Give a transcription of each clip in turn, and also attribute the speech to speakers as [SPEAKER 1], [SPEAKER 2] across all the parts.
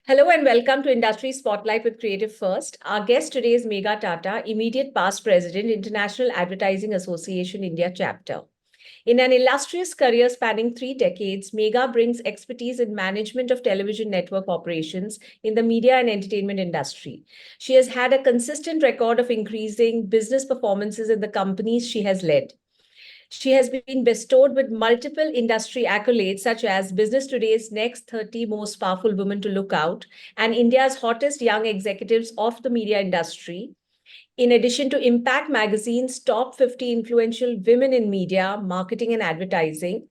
[SPEAKER 1] Hello and welcome to Industry Spotlight with Creative First. Our guest today is Megha Tata, immediate past president, International Advertising Association India chapter. In an illustrious career spanning 3 decades, Megha brings expertise in management of television network operations in the media and entertainment industry. She has had a consistent record of increasing business performances in the companies she has led. She has been bestowed with multiple industry accolades, such as Business Today's Next 30 Most Powerful Women to Look Out and India's Hottest Young Executives of the Media Industry. In addition to Impact Magazine's Top 50 Influential Women in Media, Marketing and Advertising.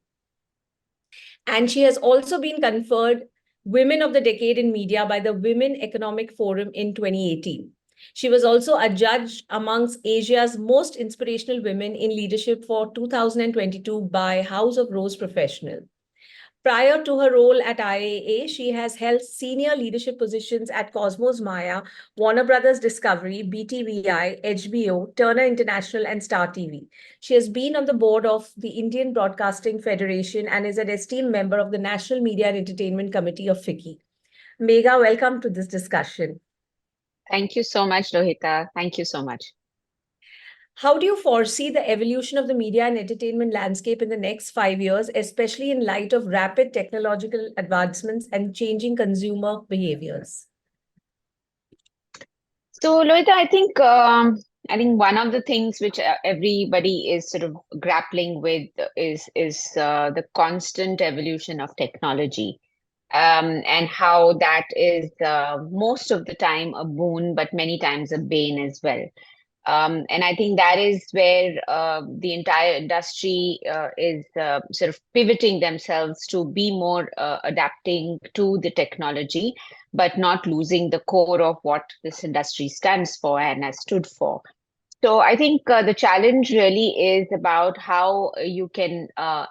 [SPEAKER 1] And she has also been conferred Women of the Decade in Media by the Women Economic Forum in 2018. She was also adjudged amongst Asia's most inspirational women in leadership for 2022 by House of Rose Professional. Prior to her role at IAA, she has held senior leadership positions at Cosmos Maya, Warner Brothers Discovery, BTVI, HBO, Turner International, and Star TV. She has been on the board of the Indian Broadcasting Federation and is an esteemed member of the National Media and Entertainment Committee of FICCI. Megha, welcome to this discussion.
[SPEAKER 2] Thank you so much, Rohita. Thank you so much.
[SPEAKER 1] How do you foresee the evolution of the media and entertainment landscape in the next 5 years, especially in light of rapid technological advancements and changing consumer behaviors?
[SPEAKER 2] So, Rohita, I think one of the things which everybody is sort of grappling with is the constant evolution of technology, and how that is most of the time a boon, but many times a bane as well. And I think that is where the entire industry is sort of pivoting themselves to be more adapting to the technology, but not losing the core of what this industry stands for and has stood for. So I think the challenge really is about how you can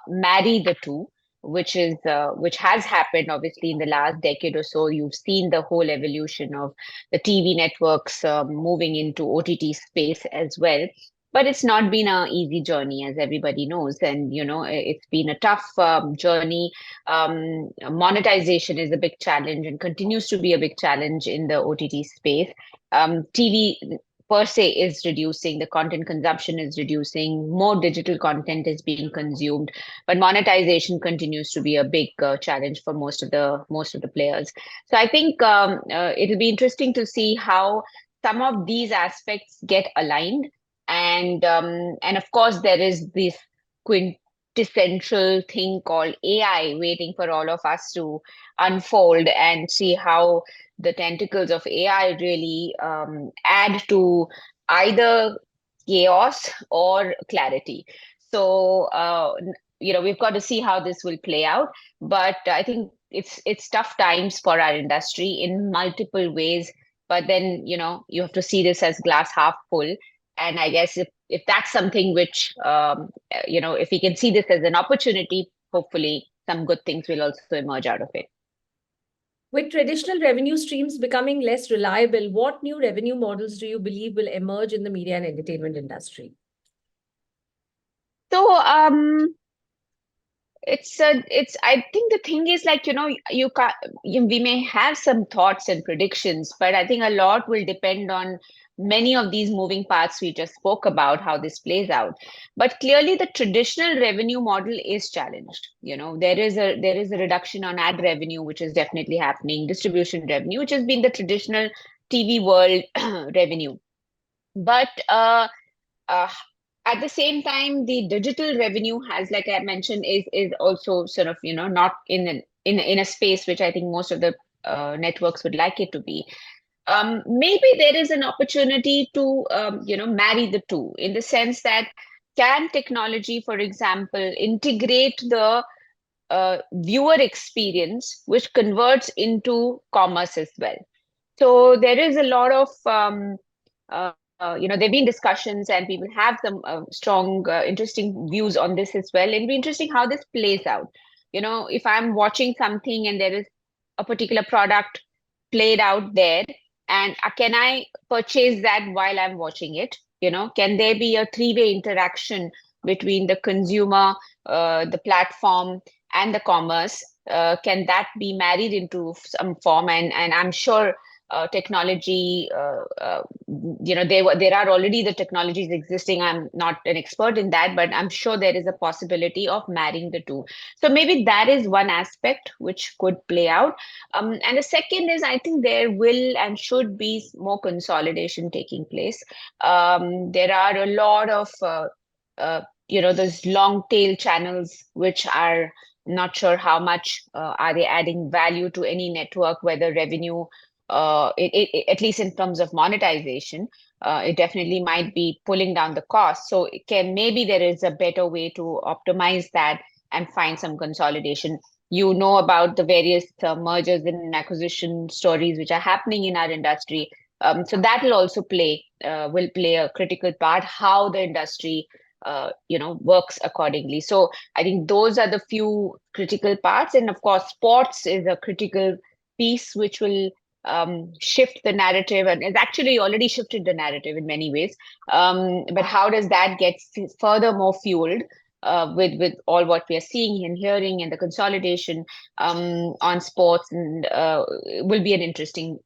[SPEAKER 2] marry the two, which has happened obviously in the last decade or so. You've seen the whole evolution of the TV networks moving into OTT space as well. But it's not been an easy journey, as everybody knows, and it's been a tough journey. Monetization is a big challenge and continues to be a big challenge in the OTT space. TV per se is reducing, the content consumption is reducing, more digital content is being consumed, but monetization continues to be a big challenge for most of the players. So I think it'll be interesting to see how some of these aspects get aligned, and of course there is this quintessential thing called AI waiting for all of us to unfold and see how the tentacles of AI really add to either chaos or clarity. So, we've got to see how this will play out. But I think it's tough times for our industry in multiple ways. But then, you have to see this as glass half full. And I guess if that's something which, if we can see this as an opportunity, hopefully some good things will also emerge out of it.
[SPEAKER 1] With traditional revenue streams becoming less reliable, what new revenue models do you believe will emerge in the media and entertainment industry?
[SPEAKER 2] So, I think the thing is, like, you can we may have some thoughts and predictions, but I think a lot will depend on many of these moving parts we just spoke about, how this plays out. But clearly the traditional revenue model is challenged. There is a reduction on ad revenue, which is definitely happening, distribution revenue, which has been the traditional TV world revenue. But uh, at the same time, the digital revenue has, like I mentioned, is also sort of not in a space which I think most of the networks would like it to be. Maybe there is an opportunity to marry the two, in the sense that, can technology, for example, integrate the viewer experience, which converts into commerce as well. So there is a lot of there've been discussions and people have some strong, interesting views on this as well. It'll be interesting how this plays out. If I'm watching something and there is a particular product played out there, and can I purchase that while I'm watching it? Can there be a three-way interaction between the consumer, the platform, and the commerce, can that be married into some form? And I'm sure technology, there are already the technologies existing. I'm not an expert in that, but I'm sure there is a possibility of marrying the two. So maybe that is one aspect which could play out. And the second is, I think there will and should be more consolidation taking place. There are a lot of those long tail channels which are not sure how much are they adding value to any network, whether revenue, at least in terms of monetization, it definitely might be pulling down the cost. So maybe there is a better way to optimize that and find some consolidation. You know about the various mergers and acquisition stories which are happening in our industry. So that will play a critical part how the industry works accordingly. So I think those are the few critical parts. And of course, sports is a critical piece which will shift the narrative, and it's actually already shifted the narrative in many ways. But how does that get further more fueled with all what we are seeing and hearing and the consolidation on sports, and will be an interesting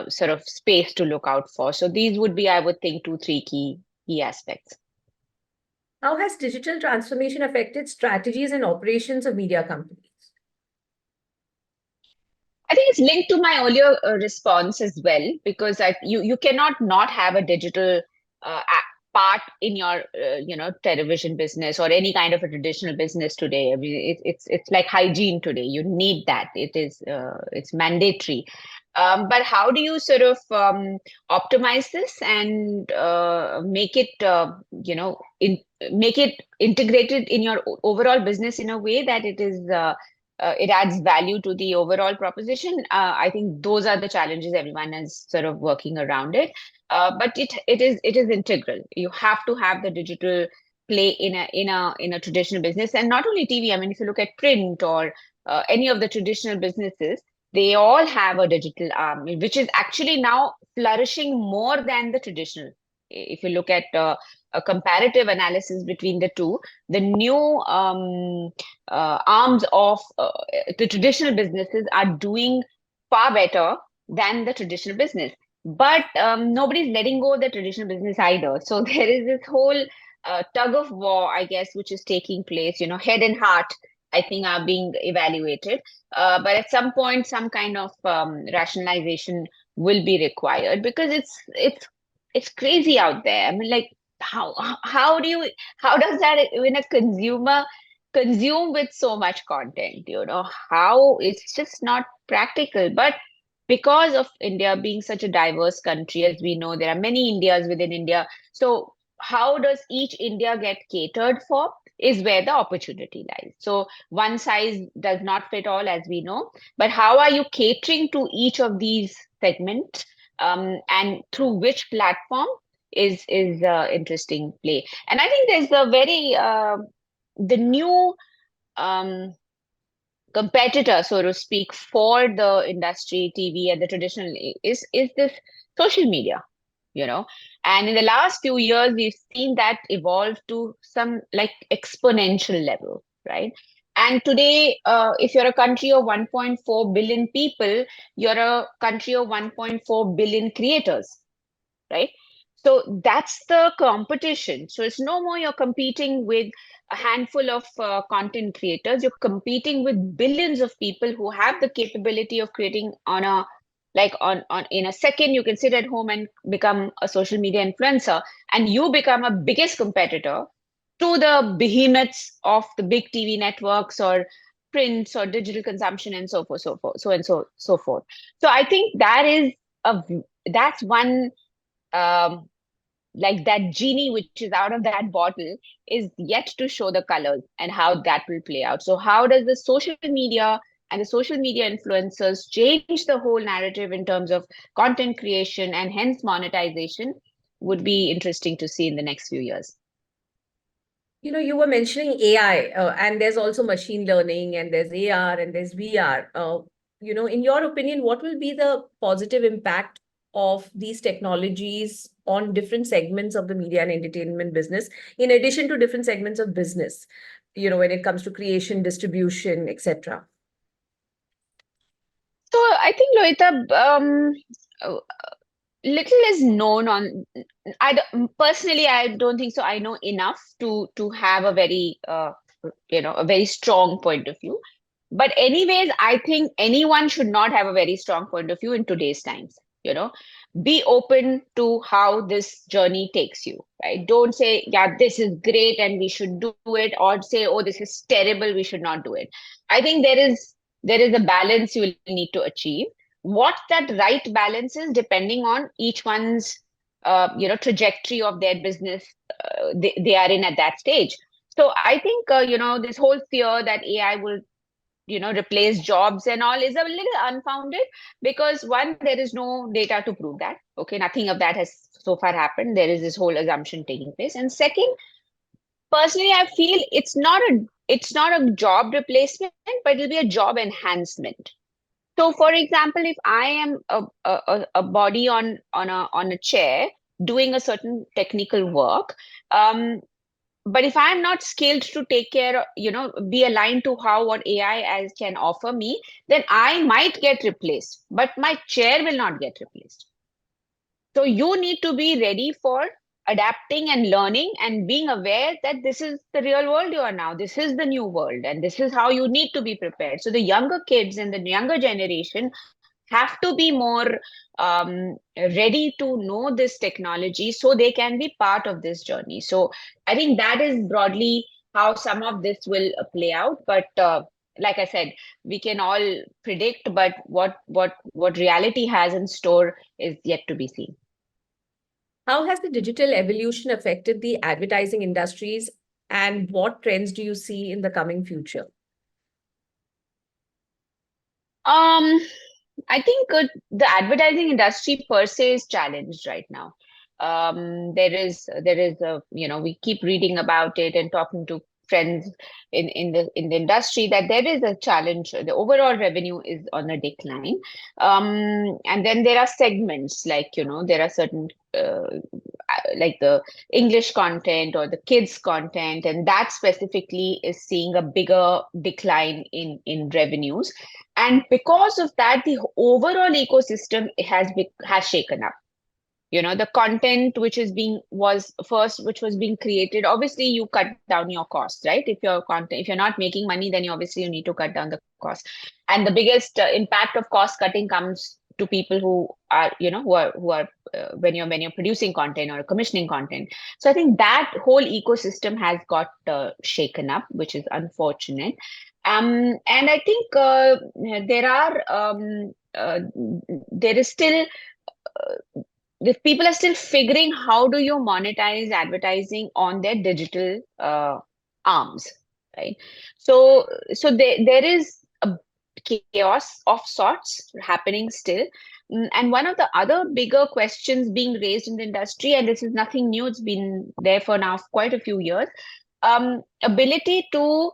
[SPEAKER 2] sort of space to look out for. So these would be, I would think, two, three key aspects.
[SPEAKER 1] How has digital transformation affected strategies and operations of media companies?
[SPEAKER 2] I think it's linked to my earlier response as well, because you cannot not have a digital part in your television business or any kind of a traditional business today. I mean, it's like hygiene today. You need that. It's mandatory. But how do you sort of optimize this and make it make it integrated in your overall business in a way that it adds value to the overall proposition? I think those are the challenges everyone is sort of working around it. But it is integral. You have to have the digital play in a traditional business, and not only TV. I mean, if you look at print or any of the traditional businesses, they all have a digital arm, which is actually now flourishing more than the traditional. If you look at a comparative analysis between the two, the new arms of the traditional businesses are doing far better than the traditional business. But nobody's letting go of the traditional business either. So there is this whole tug of war, I guess, which is taking place. Head and heart, I think, are being evaluated. But at some point, some kind of rationalization will be required, because it's crazy out there. I mean, like, how does that, when a consumer consume with so much content, how it's just not practical. But because of India being such a diverse country, as we know, there are many Indias within India. So how does each India get catered for is where the opportunity lies. So one size does not fit all, as we know, but how are you catering to each of these segments, and through which platform is interesting play. And I think there's the new um, competitor, so to speak, for the industry, TV and the traditional, is this social media, you know. And in the last few years, we've seen that evolve to some like exponential level, right? And today, if you're a country of 1.4 billion people, you're a country of 1.4 billion creators, right? So that's the competition. So it's no more you're competing with a handful of content creators. You're competing with billions of people who have the capability of creating on in a second. You can sit at home and become a social media influencer, and you become a biggest competitor to the behemoths of the big TV networks or prints or digital consumption, and so forth, so forth. So I think that's one, um, like that genie which is out of that bottle is yet to show the colors and how that will play out. So how does the social media and the social media influencers change the whole narrative in terms of content creation and hence monetization would be interesting to see in the next few years.
[SPEAKER 1] You were mentioning AI, and there's also machine learning, and there's AR, and there's VR. In your opinion, what will be the positive impact of these technologies on different segments of the media and entertainment business, in addition to different segments of business? when it comes to creation, distribution, etc.?
[SPEAKER 2] So I think, Lohita, uh, little is known on. Personally, I don't think so. I know enough to have a very a very strong point of view. But anyways, I think anyone should not have a very strong point of view in today's times. You know, be open to how this journey takes you, right? Don't say, yeah, this is great and we should do it, or say, oh, this is terrible, we should not do it. I think there is a balance you will need to achieve. What that right balance is, depending on each one's trajectory of their business, they are in at that stage. So I think this whole fear that AI will replace jobs and all is a little unfounded, because one, there is no data to prove that. Okay, nothing of that has so far happened. There is this whole assumption taking place. And second, personally, I feel it's not a job replacement, but it'll be a job enhancement. So for example, if I am a body on a chair doing a certain technical work, um, but if I'm not skilled to take care, be aligned to how what AI as can offer me, then I might get replaced, but my chair will not get replaced. So you need to be ready for adapting and learning and being aware that this is the real world you are now. This is the new world, and this is how you need to be prepared. So the younger kids and the younger generation have to be more ready to know this technology so they can be part of this journey. So I think that is broadly how some of this will play out. But like I said, we can all predict, but what reality has in store is yet to be seen.
[SPEAKER 1] How has the digital evolution affected the advertising industries, and what trends do you see in the coming future?
[SPEAKER 2] Um, I think the advertising industry per se is challenged right now. There is a we keep reading about it and talking to friends in the industry that there is a challenge. The overall revenue is on a decline, and then there are segments like there are certain like the English content or the kids content, and that specifically is seeing a bigger decline in revenues. And because of that, the overall ecosystem has shaken up. The content which is being was first which was being created, obviously you cut down your costs, right? If you're not making money, then you need to cut down the cost. And the biggest impact of cost cutting comes to people who are when you're producing content or commissioning content. So I think that whole ecosystem has got shaken up, which is unfortunate. And I think there are there is still if people are still figuring how do you monetize advertising on their digital arms, right? So there is a chaos of sorts happening still. And one of the other bigger questions being raised in the industry, and this is nothing new, it's been there for now quite a few years, ability to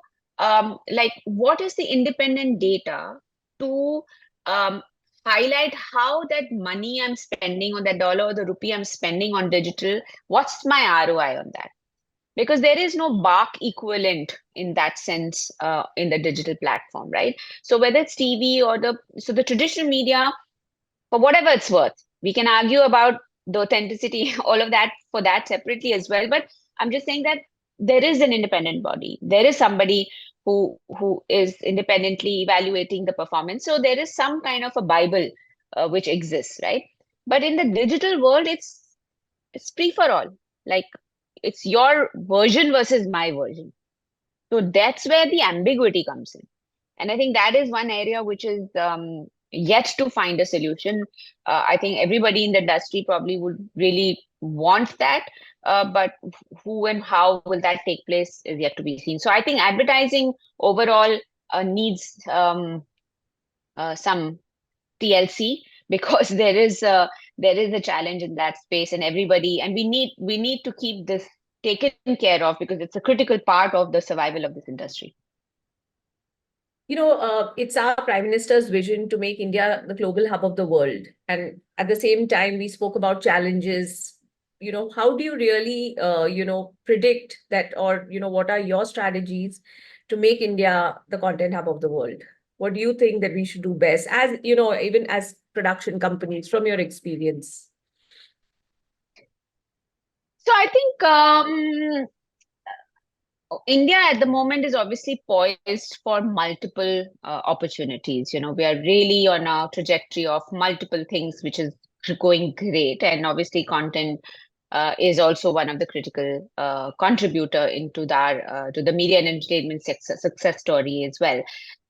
[SPEAKER 2] like what is the independent data to um, highlight how that money I'm spending on that dollar or the rupee I'm spending on digital, what's my ROI on that? Because there is no bark equivalent in that sense in the digital platform, right? So whether it's TV or the traditional media, for whatever it's worth, we can argue about the authenticity, all of that for that separately as well. But I'm just saying that there is an independent body. There is somebody who is independently evaluating the performance. So there is some kind of a Bible which exists, right? But in the digital world, it's free for all. Like it's your version versus my version. So that's where the ambiguity comes in. And I think that is one area which is yet to find a solution. I think everybody in the industry probably would really want that, but who and how will that take place is yet to be seen. So I think advertising overall needs some TLC because there is a challenge in that space, and everybody and we need to keep this taken care of because it's a critical part of the survival of this industry.
[SPEAKER 1] It's our Prime Minister's vision to make India the global hub of the world. And at the same time, we spoke about challenges how do you really, predict that, or, what are your strategies to make India the content hub of the world? What do you think that we should do best as, even as production companies from your experience?
[SPEAKER 2] So I think India at the moment is obviously poised for multiple opportunities. We are really on a trajectory of multiple things, which is going great. And obviously, content is also one of the critical contributor into that to the media and entertainment success story as well.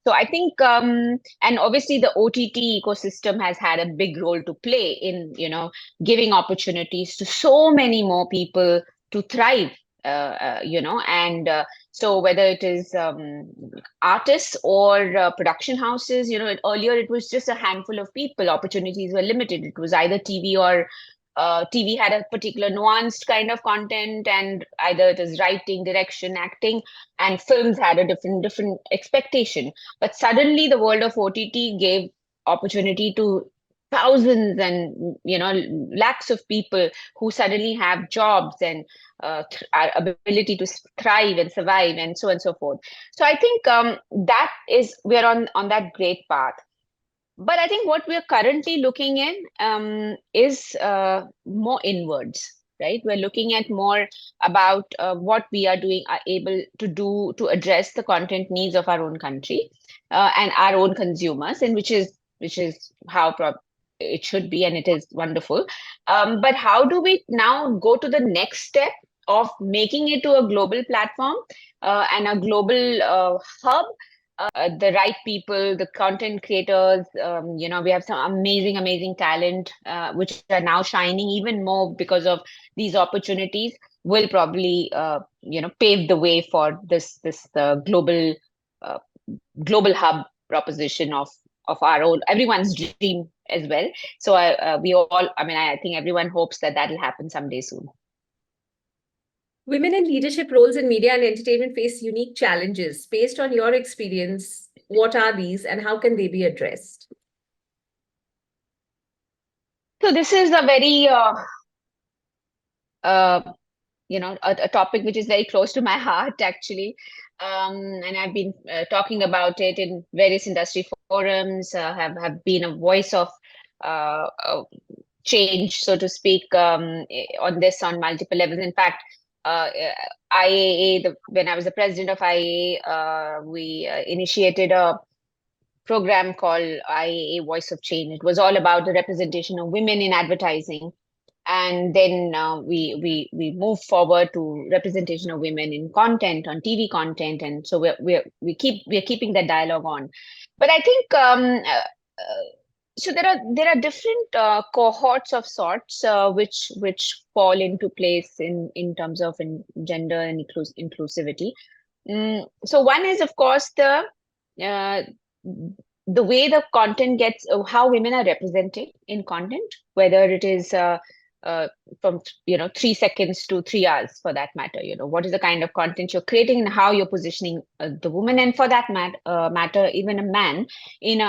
[SPEAKER 2] So I think, and obviously the OTT ecosystem has had a big role to play in, giving opportunities to so many more people to thrive. And so whether it is artists or production houses, earlier it was just a handful of people. Opportunities were limited. It was either TV or TV had a particular nuanced kind of content, and either it is writing, direction, acting, and films had a different expectation. But suddenly, the world of OTT gave opportunity to thousands and lakhs of people who suddenly have jobs and our ability to thrive and survive, and so on and so forth. So I think that is we're on that great path. But I think what we're currently looking in is more inwards, right? We're looking at more about what we are doing, are able to do to address the content needs of our own country and our own consumers, and which is how it should be, and it is wonderful. But how do we now go to the next step of making it to a global platform and a global hub? The right people, the content creators. We have some amazing talent, which are now shining even more because of these opportunities. Will probably, pave the way for this uh, global hub proposition of our own, everyone's dream as well. So we all, I mean, I think everyone hopes that that'll happen someday soon.
[SPEAKER 1] Women in leadership roles in media and entertainment face unique challenges. Based on your experience, what are these and how can they be addressed?
[SPEAKER 2] So this is a very uh, a topic which is very close to my heart, actually. And I've been talking about it in various industry forums, have been a voice of change, so to speak, on this on multiple levels. In fact, IAA, when I was the president of IAA, we initiated a program called IAA Voice of Change. It was all about the representation of women in advertising, and then we move forward to representation of women in content, on TV content, and so we're keeping that dialogue on. But I think so there are different cohorts of sorts which fall into place in terms of gender and inclusivity. So one is, of course, uh, the way the content gets, how women are represented in content, whether it is uh, from 3 seconds to 3 hours, for that matter. What is the kind of content you're creating and how you're positioning the woman, and for that matter, even a man, in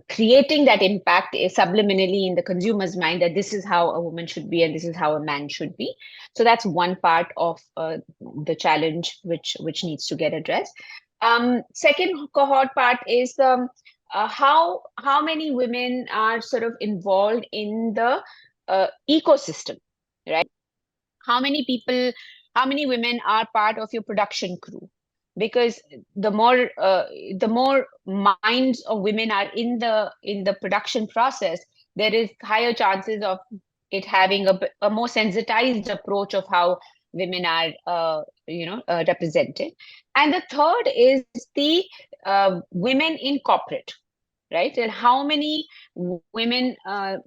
[SPEAKER 2] creating that impact subliminally in the consumer's mind, that this is how a woman should be and this is how a man should be. So that's one part of the challenge which needs to get addressed. Second cohort part is how many women are sort of involved in the ecosystem, right? How many people, how many women are part of your production crew? Because the more minds of women are in the production process, there is higher chances of it having a more sensitized approach of how women are represented. And the third is the women in corporate, right? And how many women are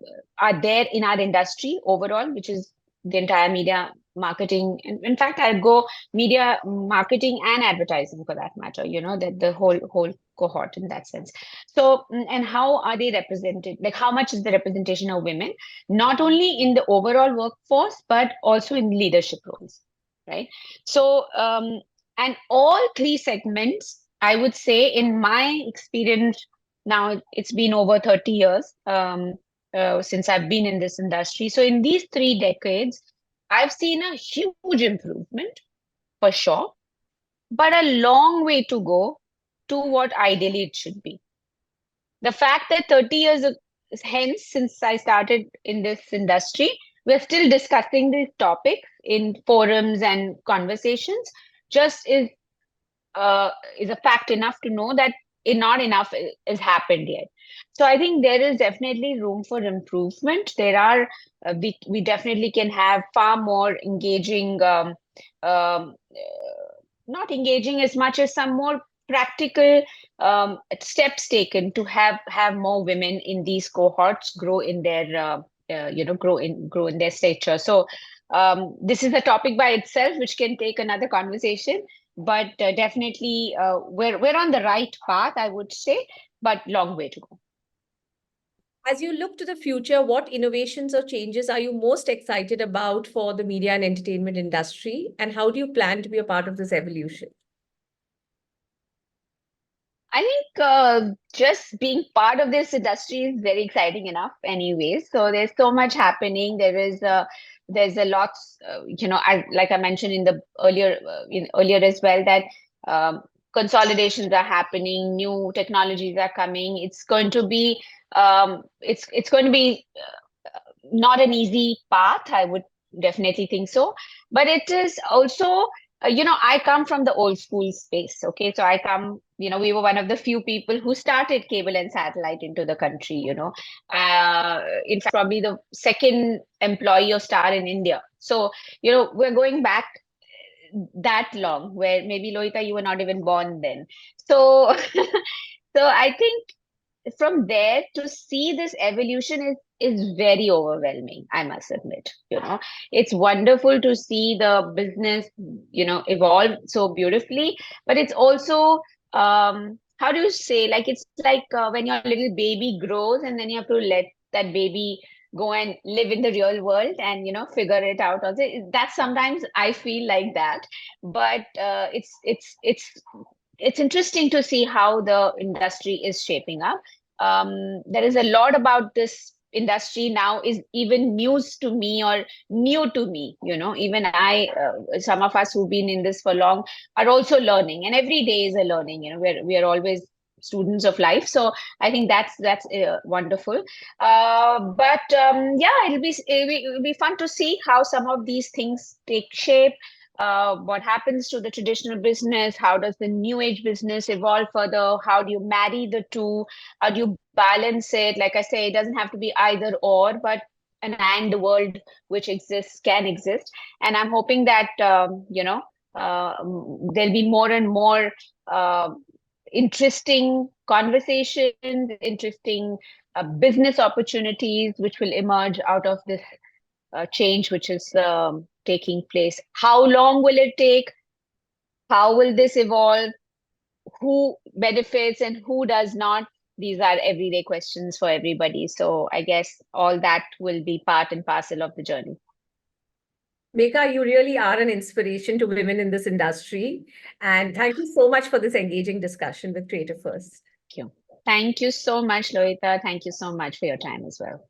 [SPEAKER 2] there in our industry overall, which is the entire media marketing. In fact, I'll go media marketing and advertising, for that matter, that the whole cohort in that sense. So, and how are they represented? Like, how much is the representation of women, not only in the overall workforce, but also in leadership roles, right? So, and all three segments, I would say, in my experience, now it's been over 30 years. since I've been in this industry. So in these 3 decades, I've seen a huge improvement for sure, but a long way to go to what ideally it should be. The fact that 30 years hence, since I started in this industry, we're still discussing these topics in forums and conversations, just is a fact enough to know that not enough has happened yet. So I think there is definitely room for improvement. There are we definitely can have far more engaging, not engaging as much as some more practical steps taken to have more women in these cohorts grow in their grow in their stature. So this is a topic by itself which can take another conversation, but definitely we're on the right path, I would say, but long way to go.
[SPEAKER 1] As you look to the future, what innovations or changes are you most excited about for the media and entertainment industry? And how do you plan to be a part of this evolution?
[SPEAKER 2] I think just being part of this industry is very exciting enough, anyways. So there's so much happening. There's a lot, like I mentioned in the earlier as well, that um, consolidations are happening, new technologies are coming. It's going to be not an easy path, I would definitely think so. But it is also, I come from the old school space. Okay. So we were one of the few people who started cable and satellite into the country, in fact, probably the second employee of Star in India. So, we're going back that long, where maybe Loita, you were not even born then. So, so I think from there to see this evolution is very overwhelming, I must admit. It's wonderful to see the business evolve so beautifully, but it's also how do you say, like, it's like when your little baby grows and then you have to let that baby go and live in the real world and figure it out also. That sometimes I feel like that, but it's interesting to see how the industry is shaping up. There is a lot about this industry now is even news to me or new to me. Even some of us who've been in this for long are also learning, and every day is a learning. We are always students of life. So I think that's wonderful. But yeah, it'll be fun to see how some of these things take shape. What happens to the traditional business? How does the new age business evolve further? How do you marry the two? How do you balance it? Like I say, it doesn't have to be either or, but an and world which exists can exist. And I'm hoping that there'll be more and more uh, interesting conversations, interesting business opportunities which will emerge out of this change which is taking place. How long will it take? How will this evolve? Who benefits and who does not? These are everyday questions for everybody. So I guess all that will be part and parcel of the journey.
[SPEAKER 1] Megha, you really are an inspiration to women in this industry. And thank you so much for this engaging discussion with Creative First.
[SPEAKER 2] Thank you. Thank you so much, Loita. Thank you so much for your time as well.